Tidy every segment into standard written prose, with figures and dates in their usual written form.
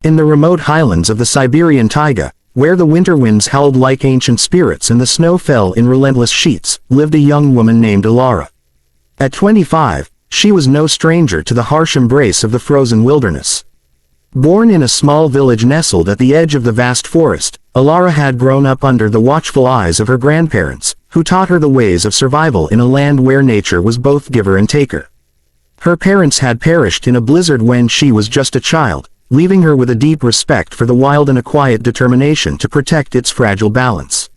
In the remote highlands of the Siberian taiga, where the winter winds howled like ancient spirits and the snow fell in relentless sheets, lived a young woman named Alara. At 25, she was no stranger to the harsh embrace of the frozen wilderness. Born in a small village nestled at the edge of the vast forest, Alara had grown up under the watchful eyes of her grandparents, who taught her the ways of survival in a land where nature was both giver and taker. Her parents had perished in a blizzard when she was just a child, leaving her with a deep respect for the wild and a quiet determination to protect its fragile balance.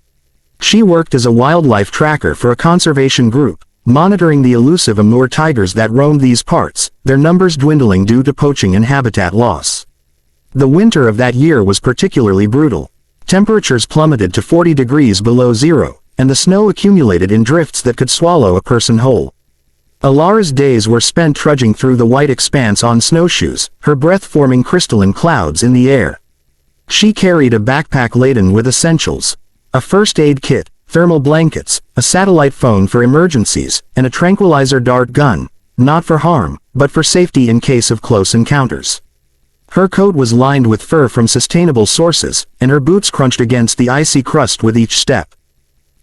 She worked as a wildlife tracker for a conservation group, monitoring the elusive Amur tigers that roamed these parts, their numbers dwindling due to poaching and habitat loss. The winter of that year was particularly brutal. Temperatures plummeted to 40 degrees below zero, and the snow accumulated in drifts that could swallow a person whole. Alara's days were spent trudging through the white expanse on snowshoes, her breath forming crystalline clouds in the air. She carried a backpack laden with essentials: a first aid kit, thermal blankets, a satellite phone for emergencies, and a tranquilizer dart gun, not for harm, but for safety in case of close encounters. Her coat was lined with fur from sustainable sources, and her boots crunched against the icy crust with each step.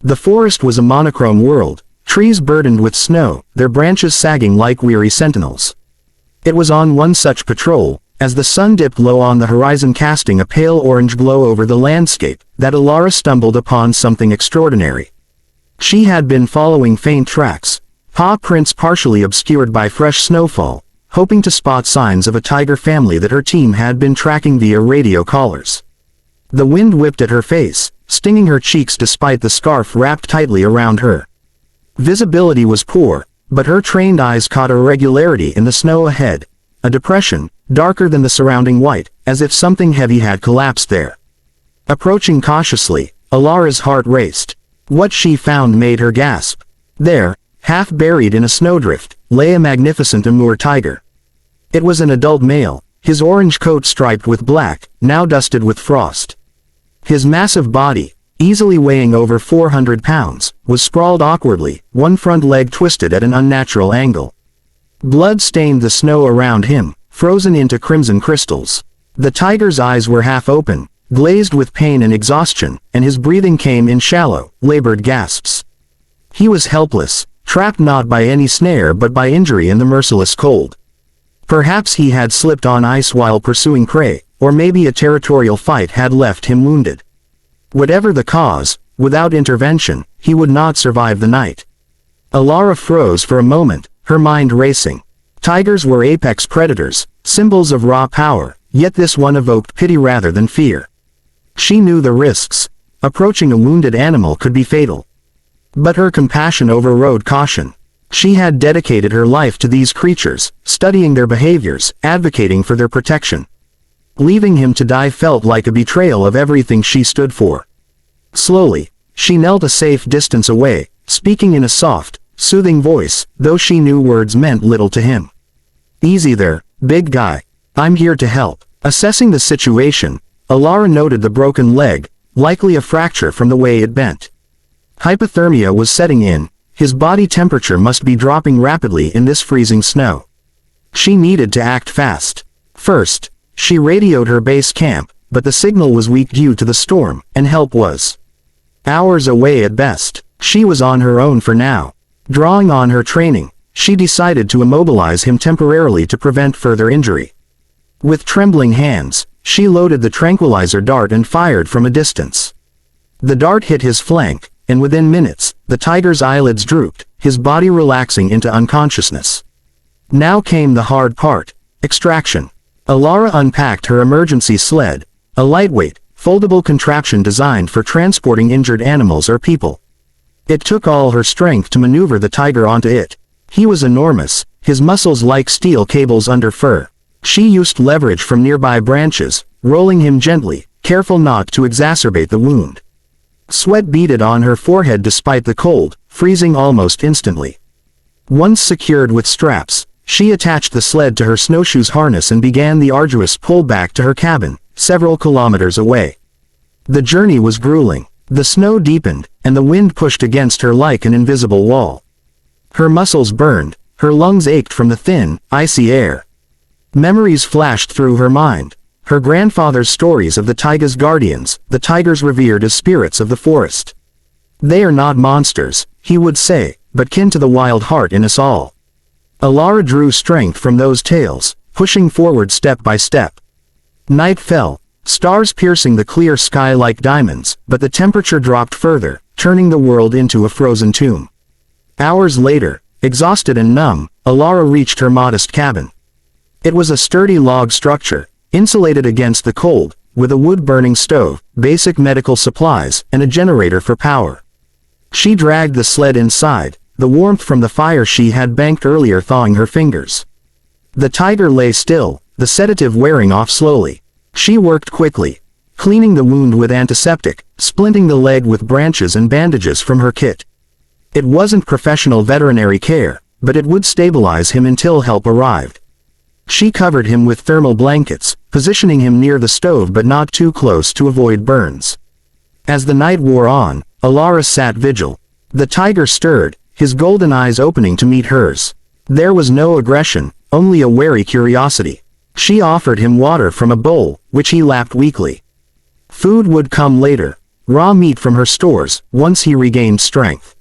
The forest was a monochrome world, trees burdened with snow, their branches sagging like weary sentinels. It was on one such patrol, as the sun dipped low on the horizon casting a pale orange glow over the landscape, that Alara stumbled upon something extraordinary. She had been following faint tracks, paw prints partially obscured by fresh snowfall, hoping to spot signs of a tiger family that her team had been tracking via radio collars. The wind whipped at her face, stinging her cheeks despite the scarf wrapped tightly around her. Visibility was poor, but her trained eyes caught a irregularity in the snow ahead, a depression, darker than the surrounding white, as if something heavy had collapsed there. Approaching cautiously, Alara's heart raced. What she found made her gasp. There, half buried in a snowdrift, lay a magnificent Amur tiger. It was an adult male, his orange coat striped with black, now dusted with frost. His massive body, easily weighing over 400 pounds, was sprawled awkwardly, one front leg twisted at an unnatural angle. Blood stained the snow around him, frozen into crimson crystals. The tiger's eyes were half open, glazed with pain and exhaustion, and his breathing came in shallow, labored gasps. He was helpless, trapped not by any snare but by injury in the merciless cold. Perhaps he had slipped on ice while pursuing prey, or maybe a territorial fight had left him wounded. Whatever the cause, without intervention, he would not survive the night. Alara froze for a moment, her mind racing. Tigers were apex predators, symbols of raw power, yet this one evoked pity rather than fear. She knew the risks. Approaching a wounded animal could be fatal. But her compassion overrode caution. She had dedicated her life to these creatures, studying their behaviors, advocating for their protection. Leaving him to die felt like a betrayal of everything she stood for. Slowly, she knelt a safe distance away, speaking in a soft, soothing voice, though she knew words meant little to him. "Easy there, big guy. I'm here to help." Assessing the situation, Alara noted the broken leg, likely a fracture from the way it bent. Hypothermia was setting in, his body temperature must be dropping rapidly in this freezing snow. She needed to act fast. First, she radioed her base camp, but the signal was weak due to the storm, and help was hours away at best. She was on her own for now. Drawing on her training, she decided to immobilize him temporarily to prevent further injury. With trembling hands, she loaded the tranquilizer dart and fired from a distance. The dart hit his flank, and within minutes, the tiger's eyelids drooped, his body relaxing into unconsciousness. Now came the hard part: extraction. Alara unpacked her emergency sled, a lightweight, foldable contraption designed for transporting injured animals or people. It took all her strength to maneuver the tiger onto it. He was enormous, his muscles like steel cables under fur. She used leverage from nearby branches, rolling him gently, careful not to exacerbate the wound. Sweat beaded on her forehead despite the cold, freezing almost instantly. Once secured with straps, she attached the sled to her snowshoes harness and began the arduous pull back to her cabin, several kilometers away. The journey was grueling. The snow deepened, and the wind pushed against her like an invisible wall. Her muscles burned, her lungs ached from the thin, icy air. Memories flashed through her mind. her grandfather's stories of the taiga's guardians, the tigers revered as spirits of the forest. They are not monsters, he would say, but kin to the wild heart in us all. Alara drew strength from those tales, pushing forward step by step. Night fell, stars piercing the clear sky like diamonds, but the temperature dropped further, turning the world into a frozen tomb. Hours later, exhausted and numb, Alara reached her modest cabin. It was a sturdy log structure, insulated against the cold, with a wood-burning stove, basic medical supplies, and a generator for power. She dragged the sled inside, the warmth from the fire she had banked earlier thawing her fingers. The tiger lay still, the sedative wearing off slowly. She worked quickly, cleaning the wound with antiseptic, splinting the leg with branches and bandages from her kit. It wasn't professional veterinary care, but it would stabilize him until help arrived. She covered him with thermal blankets, positioning him near the stove but not too close to avoid burns. As the night wore on, Alara sat vigil. The tiger stirred, his golden eyes opening to meet hers. There was no aggression, only a wary curiosity. She offered him water from a bowl, which he lapped weakly. Food would come later, raw meat from her stores, once he regained strength.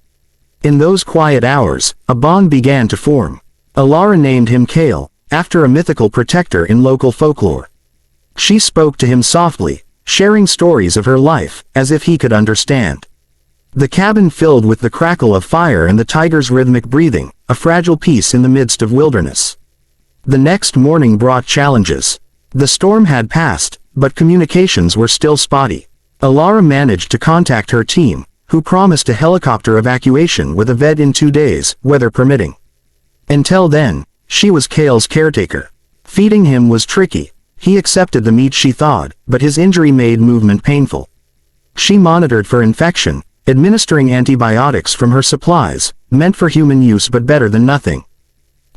In those quiet hours, a bond began to form. Alara named him Kale, after a mythical protector in local folklore. She spoke to him softly, sharing stories of her life, as if he could understand. The cabin filled with the crackle of fire and the tiger's rhythmic breathing, a fragile peace in the midst of wilderness. The next morning brought challenges. The storm had passed, but communications were still spotty. Alara managed to contact her team, who promised a helicopter evacuation with a vet in 2 days, weather permitting. Until then, she was Kale's caretaker. Feeding him was tricky. He accepted the meat she thawed, but his injury made movement painful. She monitored for infection, administering antibiotics from her supplies, meant for human use but better than nothing.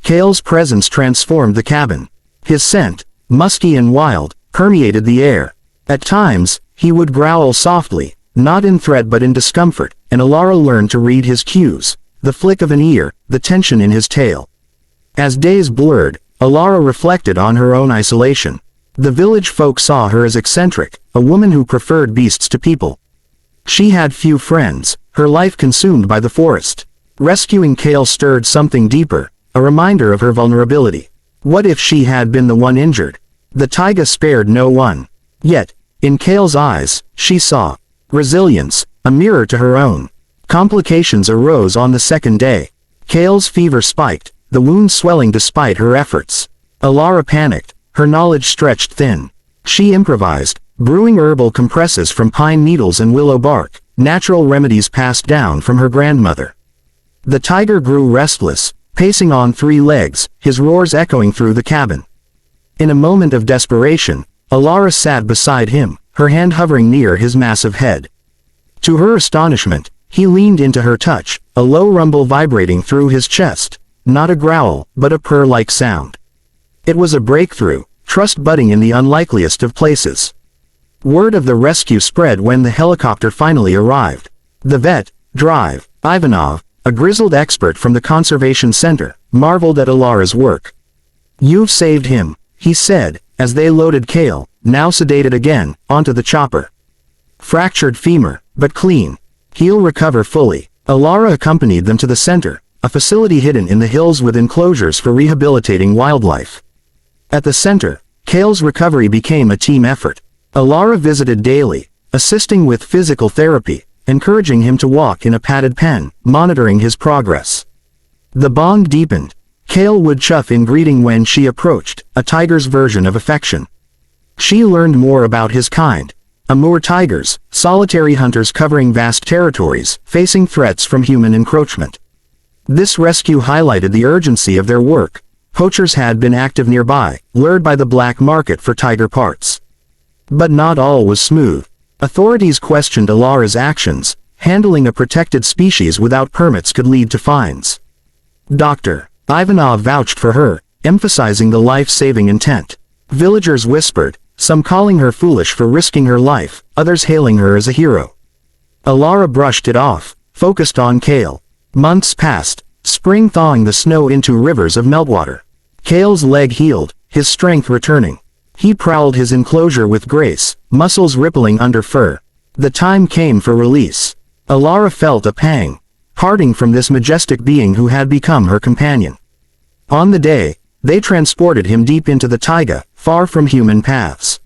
Kale's presence transformed the cabin. His scent, musky and wild, permeated the air. At times, he would growl softly, not in threat but in discomfort, and Alara learned to read his cues, the flick of an ear, the tension in his tail. As days blurred, Alara reflected on her own isolation. The village folk saw her as eccentric, a woman who preferred beasts to people. She had few friends, her life consumed by the forest. Rescuing Kale stirred something deeper, a reminder of her vulnerability. What if she had been the one injured? The taiga spared no one. Yet, in Kale's eyes, she saw resilience, a mirror to her own. Complications arose on the second day. Kale's fever spiked, the wound swelling despite her efforts. Alara panicked, her knowledge stretched thin. She improvised, brewing herbal compresses from pine needles and willow bark, natural remedies passed down from her grandmother. The tiger grew restless, pacing on 3 legs, his roars echoing through the cabin. In a moment of desperation, Alara sat beside him, her hand hovering near his massive head. To her astonishment, he leaned into her touch, a low rumble vibrating through his chest, not a growl, but a purr-like sound. It was a breakthrough, trust budding in the unlikeliest of places. Word of the rescue spread when the helicopter finally arrived. The vet, Drive, Ivanov, a grizzled expert from the conservation center, marveled at Alara's work. "You've saved him," he said, as they loaded Kale, now sedated again, onto the chopper. "Fractured femur, but clean. He'll recover fully." Alara accompanied them to the center, a facility hidden in the hills with enclosures for rehabilitating wildlife. At the center, Kale's recovery became a team effort. Alara visited daily, assisting with physical therapy, encouraging him to walk in a padded pen, monitoring his progress. The bond deepened. Kale would chuff in greeting when she approached, a tiger's version of affection. She learned more about his kind. Amur tigers, solitary hunters covering vast territories, facing threats from human encroachment. This rescue highlighted the urgency of their work. Poachers had been active nearby, lured by the black market for tiger parts. But not all was smooth. Authorities questioned Alara's actions. Handling a protected species without permits could lead to fines. Dr. Ivanov vouched for her, emphasizing the life-saving intent. Villagers whispered, some calling her foolish for risking her life, others hailing her as a hero. Alara brushed it off, focused on Kale. Months passed, spring thawing the snow into rivers of meltwater. Kale's leg healed, his strength returning. He prowled his enclosure with grace, muscles rippling under fur. The time came for release. Alara felt a pang, parting from this majestic being who had become her companion. On the day, they transported him deep into the taiga, far from human paths.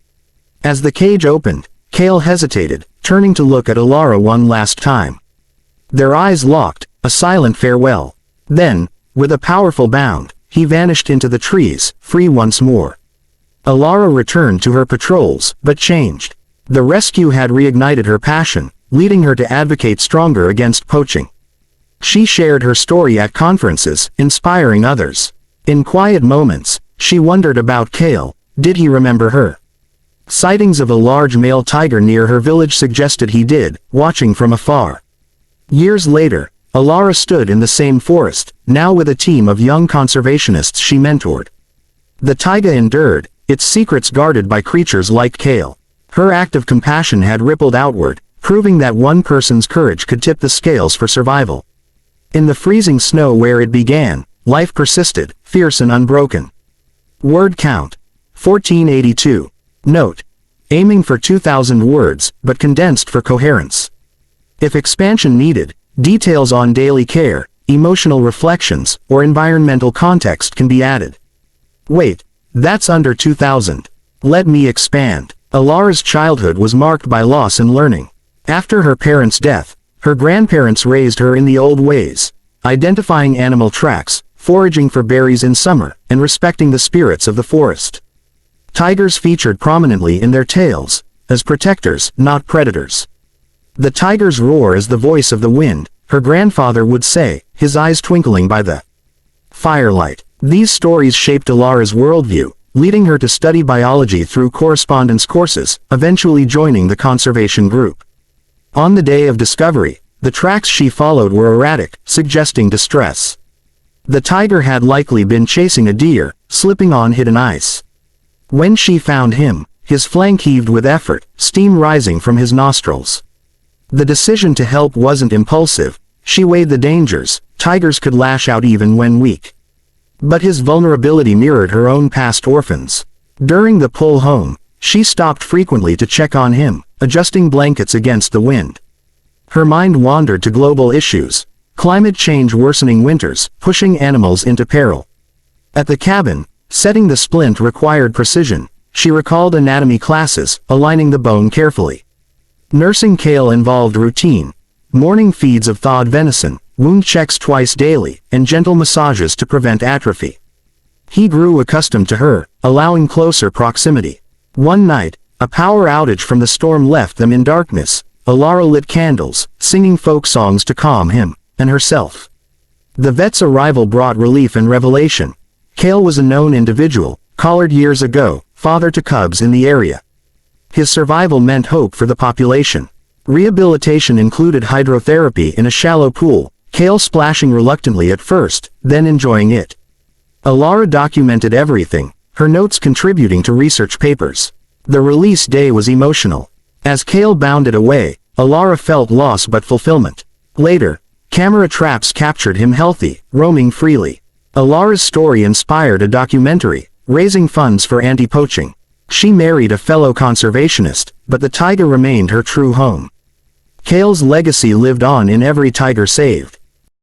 As the cage opened, Kale hesitated, turning to look at Alara one last time. Their eyes locked, a silent farewell. Then, with a powerful bound, he vanished into the trees, free once more. Alara returned to her patrols, but changed. The rescue had reignited her passion, leading her to advocate stronger against poaching. She shared her story at conferences, inspiring others. In quiet moments, she wondered about Kale. Did he remember her? Sightings of a large male tiger near her village suggested he did, watching from afar. Years later, Alara stood in the same forest, now with a team of young conservationists she mentored. The taiga endured, its secrets guarded by creatures like Kale. Her act of compassion had rippled outward, proving that one person's courage could tip the scales for survival. In the freezing snow where it began, life persisted, fierce and unbroken. Word count: 1482. Note: aiming for 2,000 words, but condensed for coherence. If expansion needed, details on daily care, emotional reflections, or environmental context can be added. Wait, that's under 2,000. Let me expand. Alara's childhood was marked by loss and learning. After her parents' death, her grandparents raised her in the old ways, identifying animal tracks, foraging for berries in summer, and respecting the spirits of the forest. Tigers featured prominently in their tales, as protectors, not predators. The tiger's roar is the voice of the wind, her grandfather would say, his eyes twinkling by the firelight. These stories shaped Alara's worldview, leading her to study biology through correspondence courses, eventually joining the conservation group. On the day of discovery, the tracks she followed were erratic, suggesting distress. The tiger had likely been chasing a deer, slipping on hidden ice. When she found him, his flank heaved with effort, steam rising from his nostrils. The decision to help wasn't impulsive. She weighed the dangers. Tigers could lash out even when weak. But his vulnerability mirrored her own past orphans. During the pull home, she stopped frequently to check on him, adjusting blankets against the wind. Her mind wandered to global issues: climate change, worsening winters, pushing animals into peril. At the cabin, setting the splint required precision. She recalled anatomy classes, aligning the bone carefully. Nursing Kale involved routine: morning feeds of thawed venison, wound checks twice daily, and gentle massages to prevent atrophy. He grew accustomed to her, allowing closer proximity. One night, a power outage from the storm left them in darkness. Alara lit candles, singing folk songs to calm him and herself. The vet's arrival brought relief and revelation. Kale was a known individual, collared years ago, father to cubs in the area. His survival meant hope for the population. Rehabilitation included hydrotherapy in a shallow pool, Kale splashing reluctantly at first, then enjoying it. Alara documented everything, her notes contributing to research papers. The release day was emotional. As Kale bounded away, Alara felt loss but fulfillment. Later, camera traps captured him healthy, roaming freely. Alara's story inspired a documentary, raising funds for anti-poaching. She married a fellow conservationist, but the taiga remained her true home. Kale's legacy lived on in every tiger saved.